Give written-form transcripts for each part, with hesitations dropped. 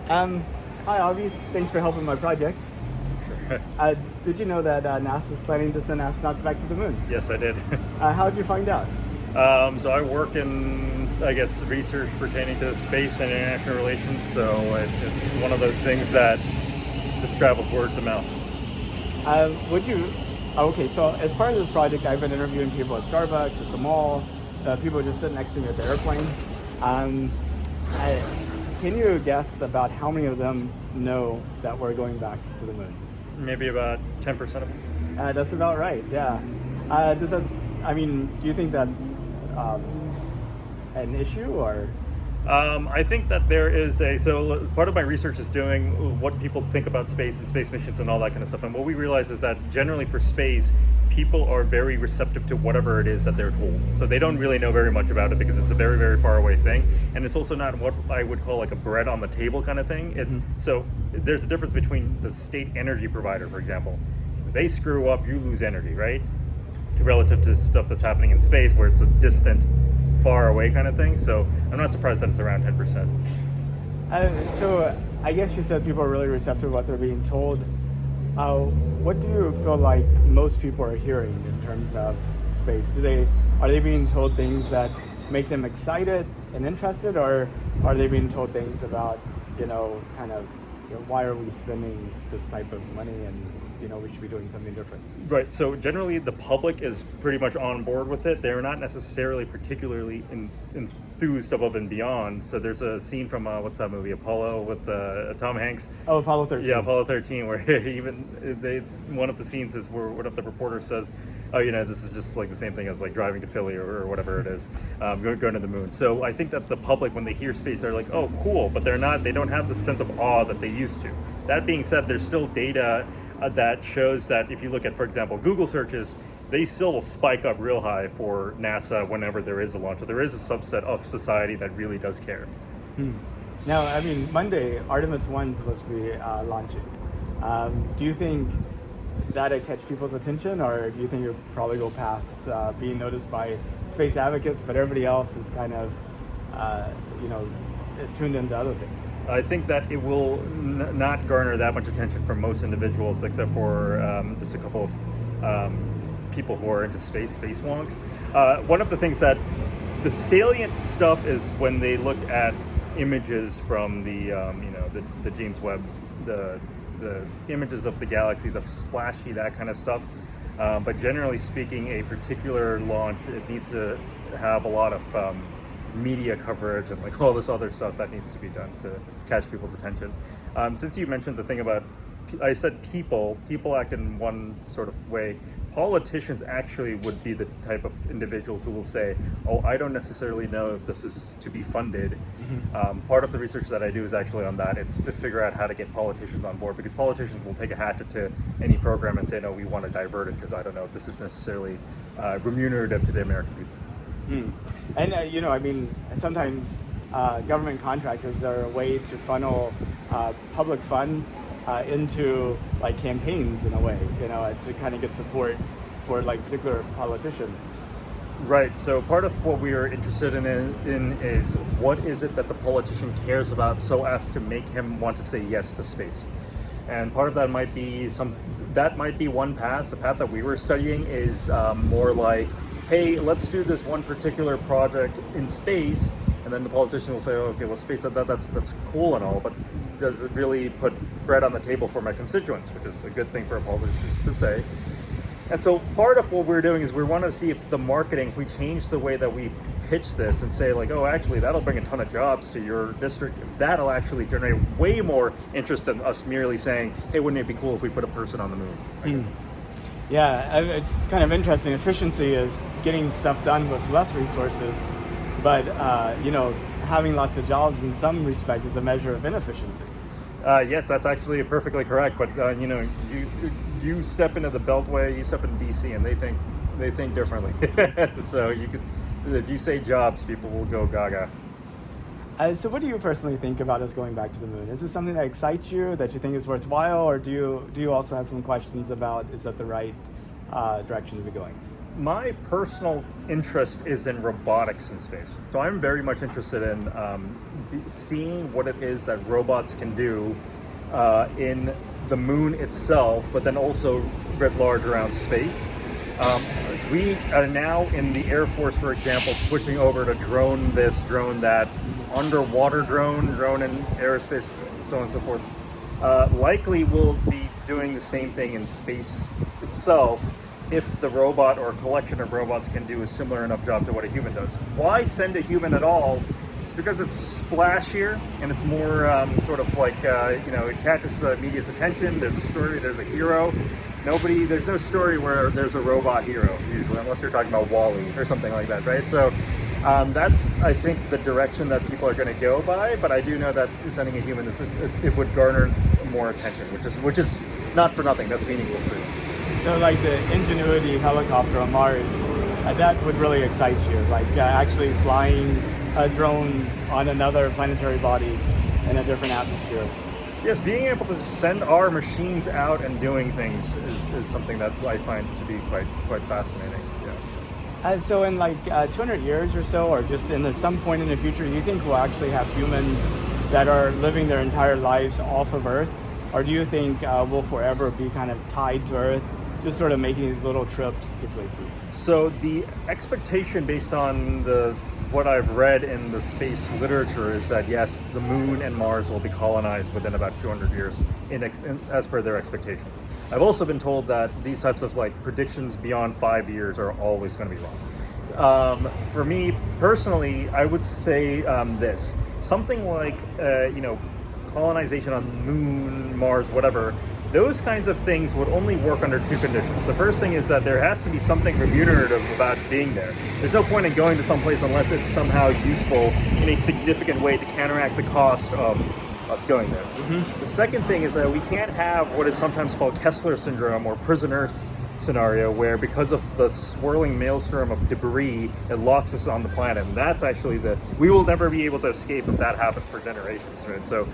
Um, Hi, Avi. Thanks for helping my project. Sure. Did you know that NASA is planning to send astronauts back to the moon? Yes, I did. How did you find out? So I work in, I guess, research pertaining to space and international relations. So it's one of those things that this travels word to mouth. Would you? Okay, so as part of this project, I've been interviewing people at Starbucks, at the mall, people just sitting next to me at the airplane. Um, I, can you guess about how many of them know that we're going back to the moon? Maybe about 10% of them. That's about right. Yeah. Does that? I mean, do you think that's um, an issue or? I think that there is so part of my research is doing what people think about space and space missions and all that kind of stuff. And what we realize is that generally for space, people are very receptive to whatever it is that they're told. So they don't really know very much about it because it's a very, very far away thing. And it's also not what I would call like a bread on the table kind of thing. It's so there's a difference between the state energy provider, for example. If they screw up, you lose energy, right? Relative to stuff that's happening in space where it's a distant far away kind of thing. So I'm not surprised that it's around 10%. So I guess you said people are really receptive to what they're being told. What do you feel like most people are hearing in terms of space? Are they being told things that make them excited and interested, or are they being told things about kind of why are we spending this type of money and we should be doing something different? Right. So generally, the public is pretty much on board with it. They're not necessarily particularly enthused above and beyond. So there's a scene from what's that movie, Apollo, with Tom Hanks. Oh, Apollo 13. Yeah, Apollo 13, where one of the scenes is where one of the reporters says, "Oh, this is just like the same thing as like driving to Philly or whatever it is, going to the moon." So I think that the public, when they hear space, they're like, "Oh, cool," but they don't have the sense of awe that they used to. That being said, there's still data that shows that if you look at, for example, Google searches, they still will spike up real high for NASA whenever there is a launch. So there is a subset of society that really does care. Now, I mean, Monday, Artemis 1 is supposed to be launching. Do you think that'll catch people's attention, or do you think it'll probably go past being noticed by space advocates, but everybody else is kind of, tuned into other things? I think that it will not garner that much attention from most individuals, except for just a couple of people who are into spacewalks. One of the things that the salient stuff is when they looked at images from the James Webb, the images of the galaxy, the splashy, that kind of stuff. But generally speaking, a particular launch, it needs to have a lot of media coverage and like all this other stuff that needs to be done to catch people's attention. Since you mentioned the thing about, I said people act in one sort of way. Politicians actually would be the type of individuals who will say, "Oh, I don't necessarily know if this is to be funded." Part of the research that I do is actually on that. It's to figure out how to get politicians on board, because politicians will take a hatchet to any program and say, "No, we want to divert it because I don't know if this is necessarily remunerative to the American people." And I mean, sometimes government contractors are a way to funnel public funds into like campaigns in a way, to kind of get support for like particular politicians. Right. So part of what we are interested in is what is it that the politician cares about so as to make him want to say yes to space. And part of that might be one path. The path that we were studying is more like, hey, let's do this one particular project in space, and then the politician will say, oh, okay, well, space, that's cool and all, but does it really put bread on the table for my constituents, which is a good thing for a politician to say. And so part of what we're doing is we want to see if the marketing, if we change the way that we pitch this and say like, oh, actually, that'll bring a ton of jobs to your district, that'll actually generate way more interest than us merely saying, hey, wouldn't it be cool if we put a person on the moon? Yeah, it's kind of interesting. Efficiency is getting stuff done with less resources, but having lots of jobs in some respect is a measure of inefficiency. Yes, that's actually perfectly correct. But you step into the Beltway, you step into DC, and they think differently. So if you say jobs, people will go gaga. So what do you personally think about us going back to the moon? Is this something that excites you, that you think is worthwhile, or do you also have some questions about is that the right direction to be going? my personal interest is in robotics in space. So I'm very much interested in seeing what it is that robots can do in the moon itself, but then also writ large around space. As we are now in the Air Force, for example, switching over to drone this, drone that, underwater drone in aerospace, so on and so forth. Likely we'll be doing the same thing in space itself if the robot or collection of robots can do a similar enough job to what a human does. Why send a human at all? It's because it's splashier and it's more sort of like, it catches the media's attention. There's a story, there's a hero. There's no story where there's a robot hero, usually, unless you're talking about WALL-E or something like that, right? So that's, I think, the direction that people are going to go by, but I do know that sending a human, it would garner more attention, which is not for nothing, that's meaningful too. So like the Ingenuity helicopter on Mars, that would really excite you, like actually flying a drone on another planetary body in a different atmosphere. Yes, being able to send our machines out and doing things is something that I find to be quite fascinating. Yeah. So in like 200 years or so, or just in some point in the future, do you think we'll actually have humans that are living their entire lives off of Earth? Or do you think we'll forever be kind of tied to Earth, just sort of making these little trips to places? So the expectation based on what I've read in the space literature is that yes, the moon and Mars will be colonized within about 200 years as per their expectation. I've also been told that these types of like predictions beyond 5 years are always going to be wrong. For me personally, I would say this, something like, colonization on the moon, Mars, whatever, those kinds of things would only work under two conditions. The first thing is that there has to be something remunerative about being there. There's no point in going to someplace unless it's somehow useful in a significant way to counteract the cost of us going there. Mm-hmm. The second thing is that we can't have what is sometimes called Kessler syndrome or prison Earth scenario, where because of the swirling maelstrom of debris, it locks us on the planet. And that's actually we will never be able to escape if that happens for generations, right? So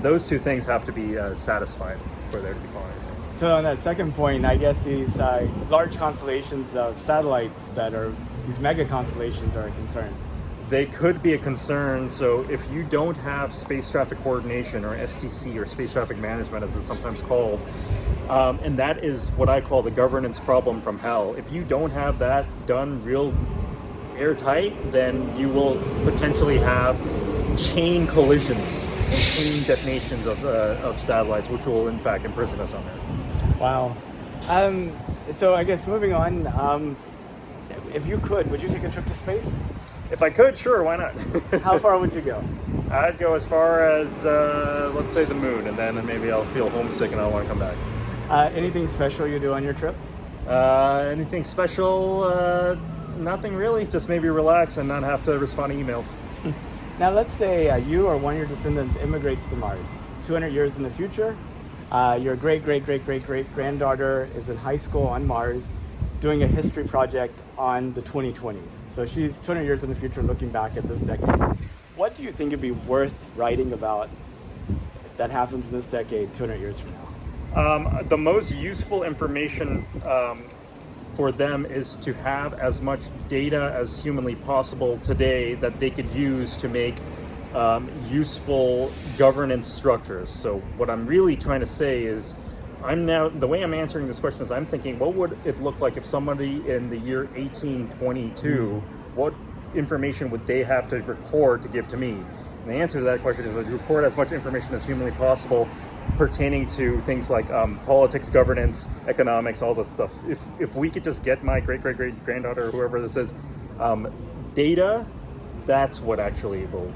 those two things have to be satisfied for there to be colonization. So on that second point, I guess these large constellations of satellites these mega constellations are a concern. They could be a concern. So if you don't have space traffic coordination, or STC, or space traffic management as it's sometimes called, and that is what I call the governance problem from hell. If you don't have that done real airtight, then you will potentially have chain collisions, chain detonations of satellites, which will in fact imprison us on there. Wow. So I guess moving on, if you could, would you take a trip to space? If I could, sure, why not? How far would you go? I'd go as far as, let's say, the moon, and then maybe I'll feel homesick and I'll want to come back. Anything special you do on your trip? Anything special? Nothing really. Just maybe relax and not have to respond to emails. Now, let's say you or one of your descendants immigrates to Mars. 200 years in the future, your great-great-great-great-great-granddaughter is in high school on Mars doing a history project on the 2020s. So she's 200 years in the future looking back at this decade. What do you think would be worth writing about that happens in this decade 200 years from now? The most useful information for them is to have as much data as humanly possible today that they could use to make useful governance structures. So what I'm really trying to say is, the way I'm answering this question is I'm thinking, what would it look like if somebody in the year 1822, what information would they have to record to give to me? And the answer to that question is record as much information as humanly possible pertaining to things like politics, governance, economics, all this stuff. If we could just get my great-great-great-granddaughter, or whoever this is, data, that's what actually will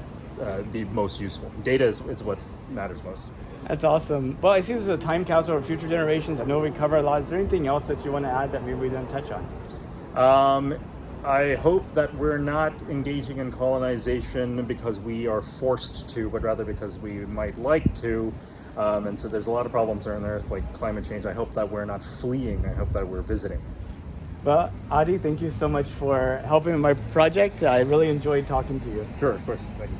be most useful. Data is what matters most. That's awesome. Well, I see this is a time capsule for future generations. I know we cover a lot. Is there anything else that you want to add that maybe we didn't touch on? I hope that we're not engaging in colonization because we are forced to, but rather because we might like to. And so there's a lot of problems on Earth, like climate change. I hope that we're not fleeing. I hope that we're visiting. Well, Adi, thank you so much for helping with my project. I really enjoyed talking to you. Sure, of course. Thank you.